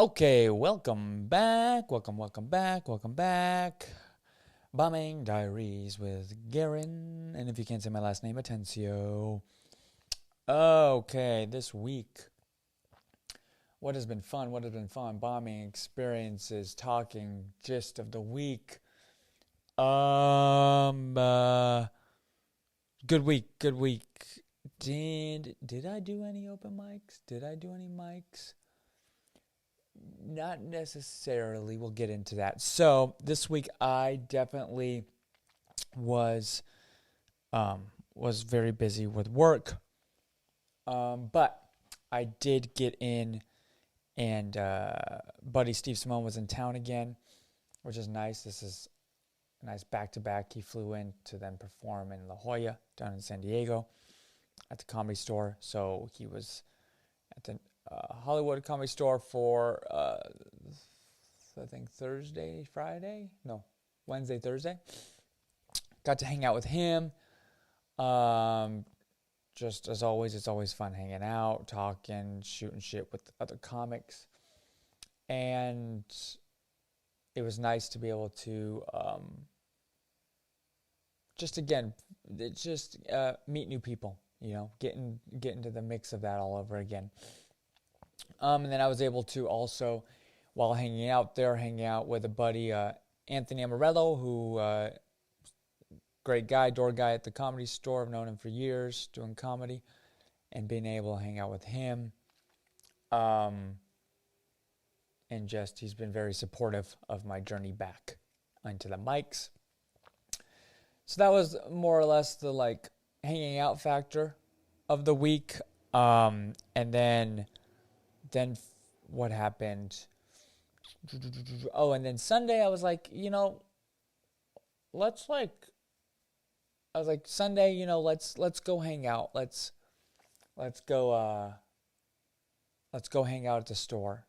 Okay, welcome back. Welcome back. Bombing Diaries with Garen. And if you can't say my last name, Atencio. Okay, this week. What has been fun? Bombing experiences, talking, gist of the week. Um, uh, Good week. Did I do any open mics? Did I do any mics? Not necessarily. We'll get into that. So this week I definitely was was very busy with work, but I did get in, and buddy Steve Simone was in town again, which is nice. This is a nice back-to-back. He flew in to then perform in La Jolla down in San Diego at the Comedy Store. So he was at the Hollywood Comedy Store for I think Wednesday, Thursday. Got to hang out with him. Just as always, it's always fun hanging out, talking, shooting shit with other comics. And it was nice to be able to meet new people, get into the mix of that all over again. And then I was able to also, while hanging out with a buddy, Anthony Amarello, who great guy, door guy at the Comedy Store. I've known him for years doing comedy, and being able to hang out with him. And he's been very supportive of my journey back into the mics. So that was more or less the hanging out factor of the week. And then what happened? Oh, and then Sunday I was like, Sunday, let's go hang out. Let's go hang out at the store,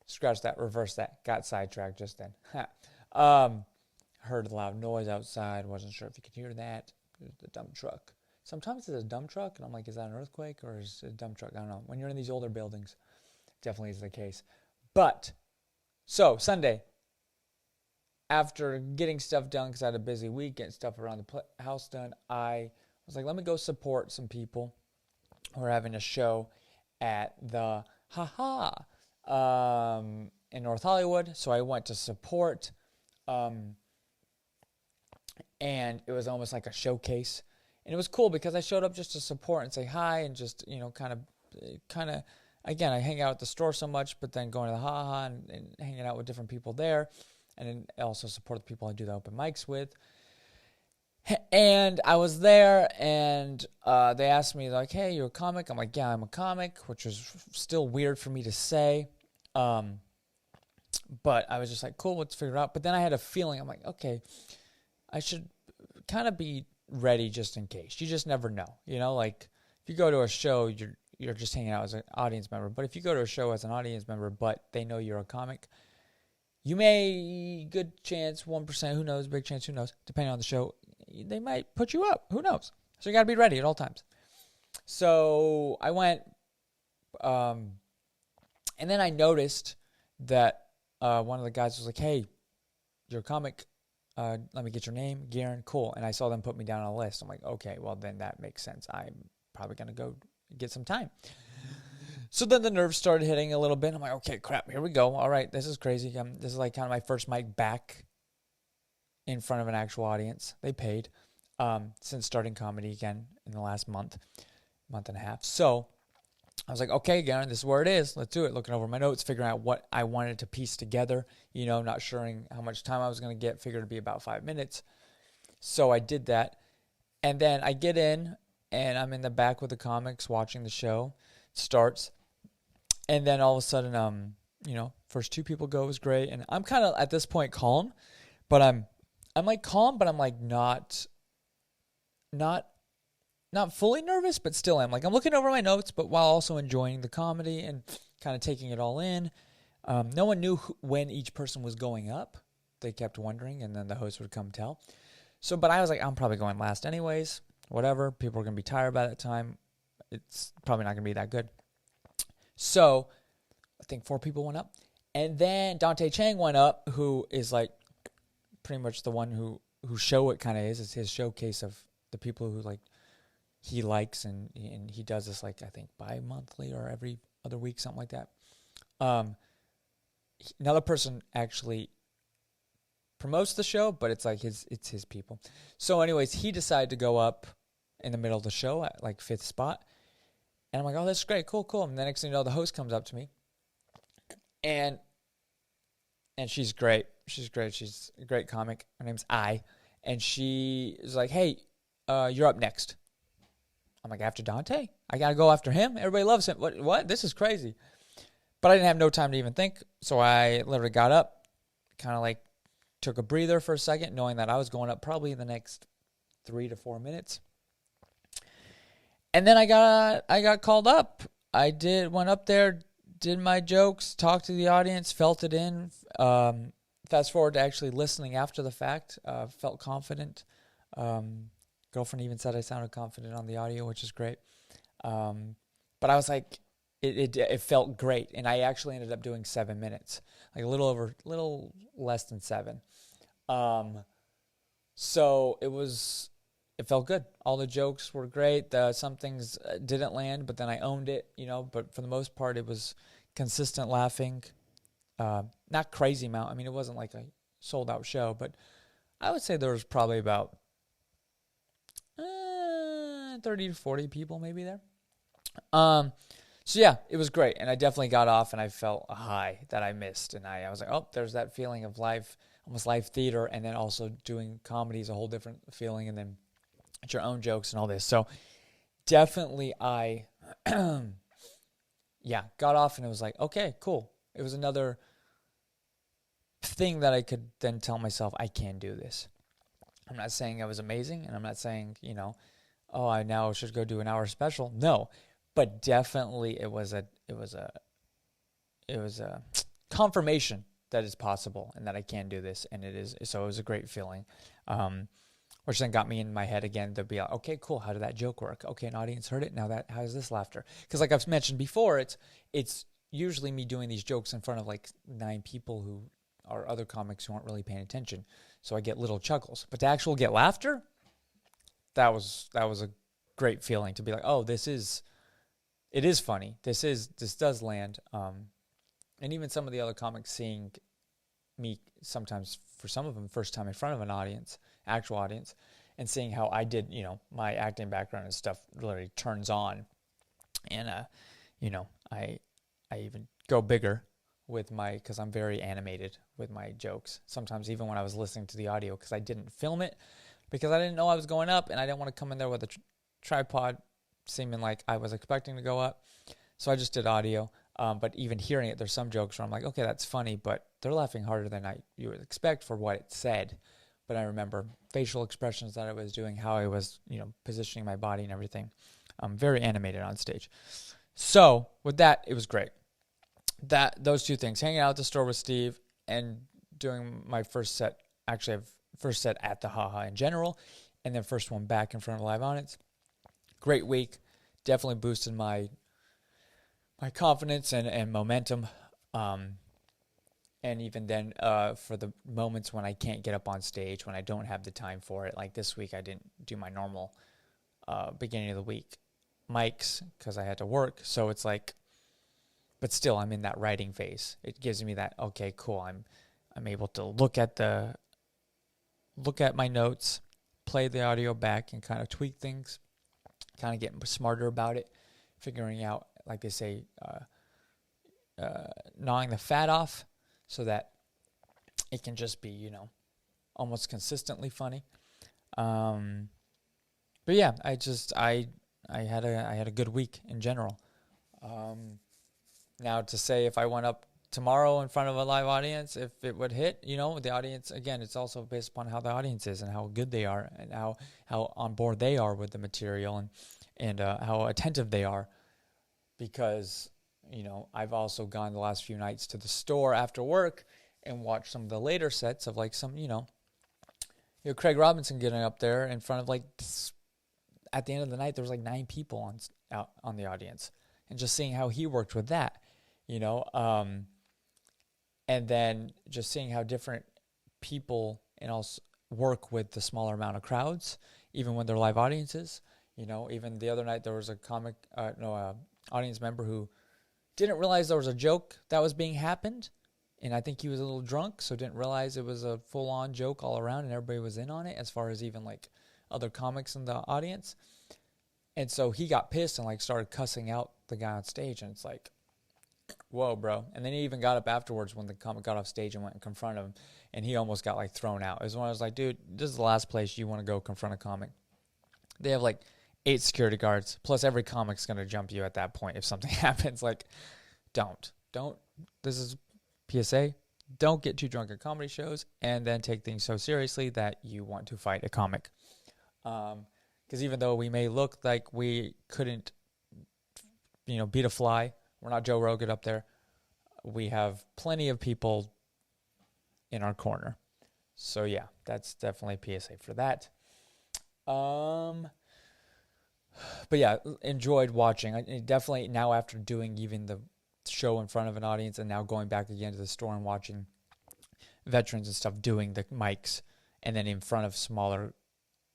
Scratch that, reverse that. Got sidetracked just then. Heard a loud noise outside. Wasn't sure if you could hear that. It was the dump truck. Sometimes it's a dump truck, and I'm like, is that an earthquake or is it a dump truck? I don't know. When you're in these older buildings, definitely is the case. But, so, Sunday, after getting stuff done, because I had a busy week, getting stuff around the house done, I was like, let me go support some people who are having a show at the in North Hollywood. So I went to support, and it was almost like a showcase. And it was cool because I showed up just to support and say hi and just, kind of, again, I hang out at the store so much, but then going to the and hanging out with different people there. And then also support the people I do the open mics with. And I was there, and they asked me, like, hey, you're a comic? I'm like, yeah, I'm a comic, which was still weird for me to say. But I was just like, cool, let's figure it out. But then I had a feeling, I'm like, okay, I should kind of be ready just in case. You just never know. If you go to a show, you're just hanging out as an audience member. But if you go to a show as an audience member, but they know you're a comic, you may, good chance, 1%, who knows, big chance, who knows, depending on the show, they might put you up. Who knows? So you got to be ready at all times. So I went, and then I noticed that one of the guys was like, hey, you're a comic. Let me get your name. Garen, cool. And I saw them put me down on a list. I'm like, okay, well, then that makes sense. I'm probably going to go get some time. So then the nerves started hitting a little bit. I'm like, okay, crap, here we go. All right, this is crazy. This is like kind of my first mic back in front of an actual audience. They paid since starting comedy again in the last month and a half. So I was like, okay, Garen, this is where it is. Let's do it. Looking over my notes, figuring out what I wanted to piece together, not sure how much time I was going to get. Figured it'd be about 5 minutes. So I did that. And then I get in, and I'm in the back with the comics watching the show. It starts. And then all of a sudden, first two people go, it was great. And I'm kind of, at this point, calm. But I'm like calm, but I'm like not fully nervous, but still am. Like, I'm looking over my notes, but while also enjoying the comedy and kind of taking it all in. No one knew when each person was going up. They kept wondering, and then the host would come tell. So, but I was like, I'm probably going last anyways. Whatever. People are going to be tired by that time. It's probably not going to be that good. So think 4 people went up. And then Dante Chang went up, who is like pretty much the one who show it kind of is. It's his showcase of the people who like he likes, and he does this like I think bi-monthly or every other week, something like that. Another person actually promotes the show, but it's like it's his people. So anyways, he decided to go up in the middle of the show at like 5th spot. And I'm like, oh, that's great, cool. And the next thing you know, the host comes up to me. And she's great. She's great. She's a great comic. Her name's I. And she is like, hey, you're up next. I'm like, after Dante? I got to go after him? Everybody loves him. What? This is crazy. But I didn't have no time to even think. So I literally got up, kind of like took a breather for a second, knowing that I was going up probably in the next 3 to 4 minutes. And then I got called up. Went up there, did my jokes, talked to the audience, felt it in. Fast forward to actually listening after the fact, felt confident. Girlfriend even said I sounded confident on the audio, which is great. But I was like, it felt great, and I actually ended up doing 7 minutes, like a little less than 7. So it felt good. All the jokes were great. Some things didn't land, but then I owned it, But for the most part, it was consistent laughing. Not crazy amount. I mean, it wasn't like a sold out show, but I would say there was probably about 30 to 40 people maybe there. So yeah, it was great, and I definitely got off, and I felt a high that I missed, and I was like, oh, there's that feeling of live, almost live theater, and then also doing comedy is a whole different feeling, and then it's your own jokes and all this. So definitely I, got off, and it was like, okay, cool. It was another thing that I could then tell myself, I can do this. I'm not saying I was amazing, and I'm not saying, oh, I now should go do an hour special. No. But definitely it was a confirmation that it's possible and that I can do this, and it is. So it was a great feeling, which then got me in my head again to be like, okay, cool. How did that joke work? Okay, an audience heard it. Now how's this laughter? Because like I've mentioned before, it's usually me doing these jokes in front of like 9 people who are other comics who aren't really paying attention. So I get little chuckles, but to actually get laughter, that was a great feeling to be like, oh, it is funny. This does land. And even some of the other comics seeing me sometimes, for some of them, first time in front of an audience, actual audience, and seeing how I did, my acting background and stuff literally turns on. And, I even go bigger with because I'm very animated with my jokes. Sometimes even when I was listening to the audio, because I didn't film it, because I didn't know I was going up, and I didn't want to come in there with a tripod seeming like I was expecting to go up. So I just did audio. But even hearing it, there's some jokes where I'm like, okay, that's funny, but they're laughing harder than you would expect for what it said. But I remember facial expressions that I was doing, how I was, positioning my body and everything. I'm very animated on stage. So with that, it was great. Those 2 things, hanging out at the store with Steve and doing my first set, actually first set at the Haha in general, and then first one back in front of a live audience. Great week. Definitely boosted my confidence and momentum. And even then, for the moments when I can't get up on stage, when I don't have the time for it, like this week I didn't do my normal beginning of the week mics because I had to work. So it's like, but still I'm in that writing phase. It gives me that, okay, cool. I'm able to look at my notes, play the audio back, and kind of tweak things. Kind of getting smarter about it, figuring out, like they say, gnawing the fat off so that it can just be, almost consistently funny. But yeah, I had a good week in general. Now to say if I went up tomorrow in front of a live audience, if it would hit, the audience, again, it's also based upon how the audience is and how good they are and how on board they are with the material and how attentive they are. Because, I've also gone the last few nights to the store after work and watched some of the later sets of like some, Craig Robinson getting up there in front of like, at the end of the night, there was like 9 people on the audience, and just seeing how he worked with that. And then just seeing how different people and also work with the smaller amount of crowds, even when they're live audiences. Even the other night there was a audience member who didn't realize there was a joke that was being happened, and I think he was a little drunk, so didn't realize it was a full-on joke all around, and everybody was in on it, as far as even like other comics in the audience. And so he got pissed and like started cussing out the guy on stage, and it's like, whoa, bro. And then he even got up afterwards when the comic got off stage and went and confronted him, and he almost got like thrown out. It was when I was like, dude, this is the last place you want to go confront a comic. They have like 8 security guards, plus every comic's going to jump you at that point if something happens. Like, don't. This is PSA. Don't get too drunk at comedy shows and then take things so seriously that you want to fight a comic. Because even though we may look like we couldn't, beat a fly, we're not Joe Rogan up there. We have plenty of people in our corner. So yeah, that's definitely a PSA for that. But yeah, enjoyed watching. I definitely now, after doing even the show in front of an audience and now going back again to the store and watching veterans and stuff doing the mics and then in front of smaller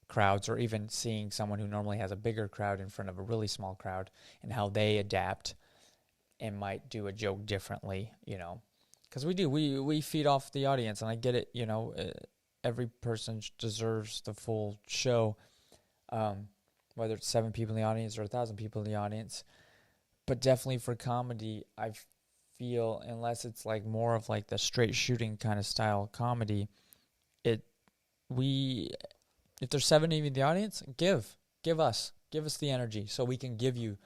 crowds, or even seeing someone who normally has a bigger crowd in front of a really small crowd and how they adapt and might do a joke differently, because we feed off the audience, and I get it, every person deserves the full show, whether it's 7 people in the audience or 1,000 people in the audience. But definitely for comedy, I feel, unless it's like more of like the straight shooting kind of style comedy, if there's 7 of you in the audience, give us the energy so we can give you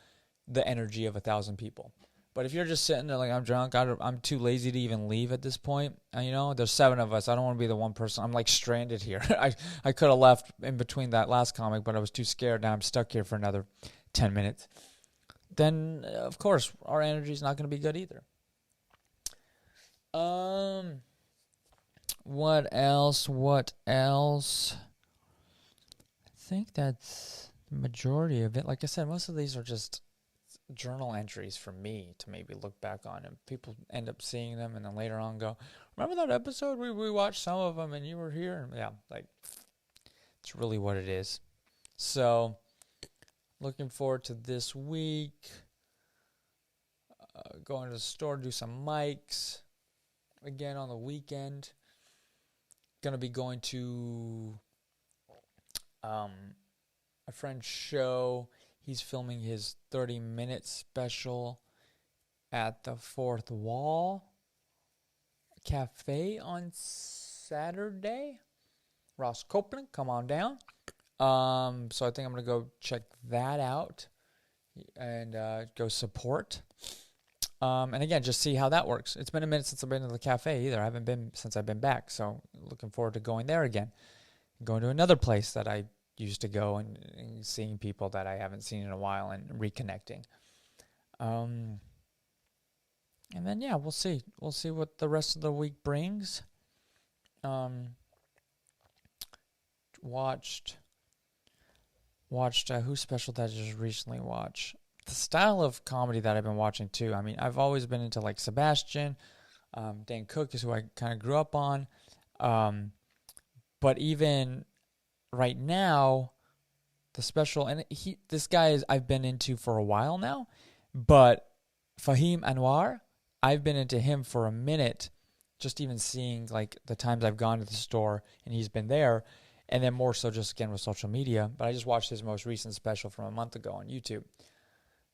the energy of 1,000 people. But if you're just sitting there like, I'm drunk, I'm too lazy to even leave at this point. And, there's 7 of us. I don't want to be the one person. I'm like stranded here. I could have left in between that last comic, but I was too scared. Now I'm stuck here for another 10 minutes. Then, of course, our energy is not going to be good either. What else? I think that's the majority of it. Like I said, most of these are just journal entries for me to maybe look back on, and people end up seeing them and then later on go, remember that episode we watched some of them and you were here? And yeah, like, it's really what it is. So looking forward to this week, going to the store, do some mics again on the weekend. Gonna be going to a friend's show. He's filming his 30-minute special at the Fourth Wall Cafe on Saturday. Ross Copeland, come on down. So I think I'm going to go check that out and go support. And again, just see how that works. It's been a minute since I've been to the cafe either. I haven't been since I've been back. So looking forward to going there again. Going to another place that I used to go and seeing people that I haven't seen in a while and reconnecting. And then, yeah, we'll see. We'll see what the rest of the week brings. Watched whose special did I just recently watch? The style of comedy that I've been watching too. I mean, I've always been into like Sebastian. Dane Cook is who I kind of grew up on. But even right now, the special, and this guy I've been into for a while now, but Fahim Anwar, I've been into him for a minute, just even seeing like the times I've gone to the store and he's been there, and then more so just again with social media. But I just watched his most recent special from a month ago on YouTube.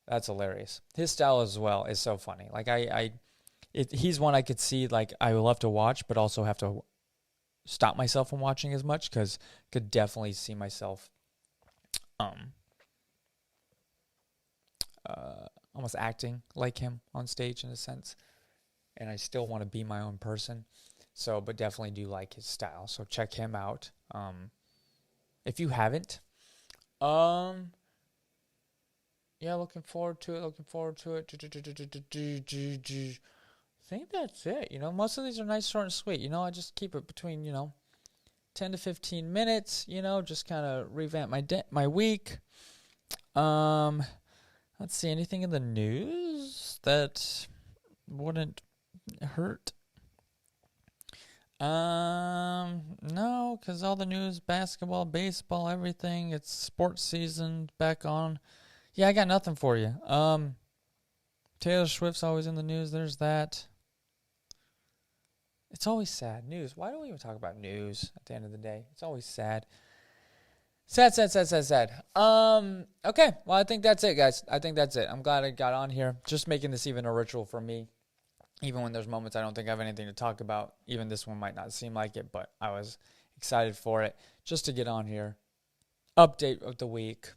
That's hilarious. His style as well is so funny. Like he's one I could see like I would love to watch, but also have to stop myself from watching as much because could definitely see myself almost acting like him on stage in a sense. And I still want to be my own person. So, but definitely do like his style. So check him out. If you haven't. Yeah, looking forward to it. I think that's it. Most of these are nice, short, and sweet. I just keep it between, 10 to 15 minutes, just kind of revamp my week. Let's see, anything in the news that wouldn't hurt. No, because all the news, basketball, baseball, everything, it's sports season back on. Yeah, I got nothing for you. Taylor Swift's always in the news. There's that. It's always sad. News. Why don't we even talk about news at the end of the day? It's always sad. Sad. Okay. Well, I think that's it, guys. I think that's it. I'm glad I got on here. Just making this even a ritual for me. Even when there's moments I don't think I have anything to talk about. Even this one might not seem like it, but I was excited for it. Just to get on here. Update of the week.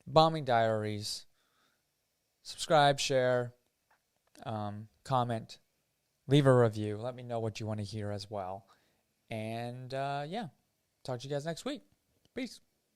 Bombing Diaries. Subscribe, share, comment, leave a review. Let me know what you want to hear as well. And, yeah, talk to you guys next week. Peace.